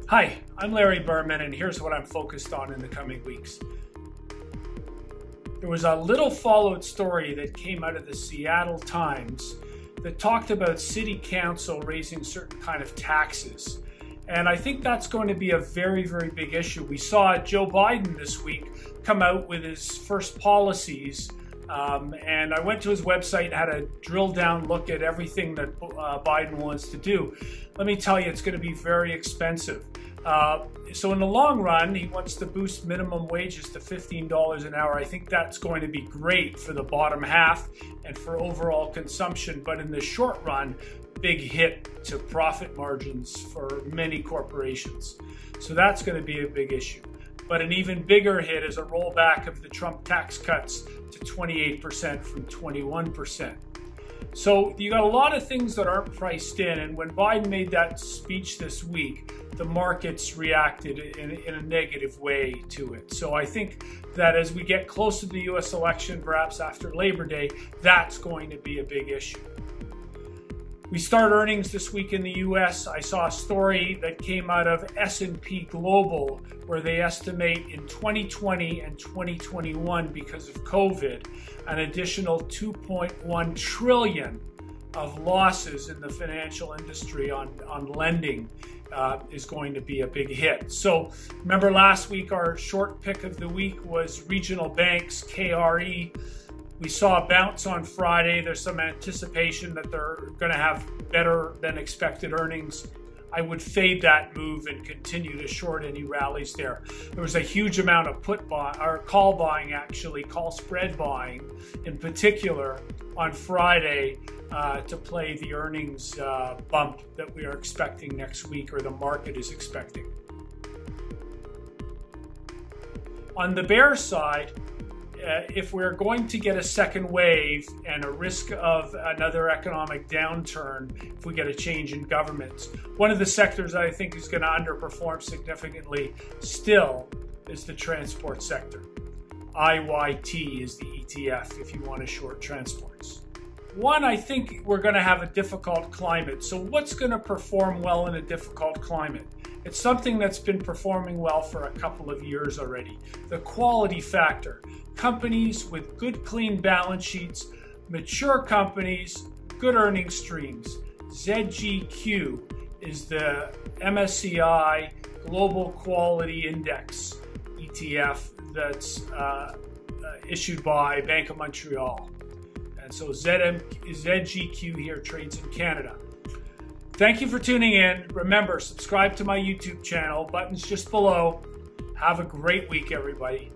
Hi, I'm Larry Berman, and here's what I'm focused on in the coming weeks. There was a little followed story that came out of the Seattle Times that talked about city council raising certain kind of taxes. And I think that's going to be a very, very big issue. We saw Joe Biden this week come out with his first policies. And I went to his website and had a drill down look at everything that Biden wants to do. Let me tell you, it's going to be very expensive. So in the long run, he wants to boost minimum wages to $15 an hour. I think that's going to be great for the bottom half and for overall consumption. But in the short run, big hit to profit margins for many corporations. So that's going to be a big issue. But an even bigger hit is a rollback of the Trump tax cuts to 28% from 21%. So you got a lot of things that aren't priced in. And when Biden made that speech this week, the markets reacted in a negative way to it. So I think that as we get close to the US election, perhaps after Labor Day, that's going to be a big issue. We start earnings this week in the US. I saw a story that came out of S&P Global where they estimate in 2020 and 2021, because of COVID, an additional $2.1 trillion of losses in the financial industry on lending is going to be a big hit. So remember last week, our short pick of the week was regional banks, KRE. We saw a bounce on Friday. There's some anticipation that they're going to have better than expected earnings. I would fade that move and continue to short any rallies there. There was a huge amount of call buying, actually, call spread buying in particular on Friday to play the earnings bump that we are expecting next week, or the market is expecting. On the bear side, if we're going to get a second wave and a risk of another economic downturn, if we get a change in government, one of the sectors that I think is going to underperform significantly still is the transport sector. IYT is the ETF if you want to short transports. One, I think we're going to have a difficult climate. So what's going to perform well in a difficult climate? It's something that's been performing well for a couple of years already. The quality factor. Companies with good, clean balance sheets, mature companies, good earning streams. ZGQ is the MSCI Global Quality Index ETF that's issued by Bank of Montreal. And so ZGQ here trades in Canada. Thank you for tuning in. Remember, subscribe to my YouTube channel. Buttons just below. Have a great week, everybody.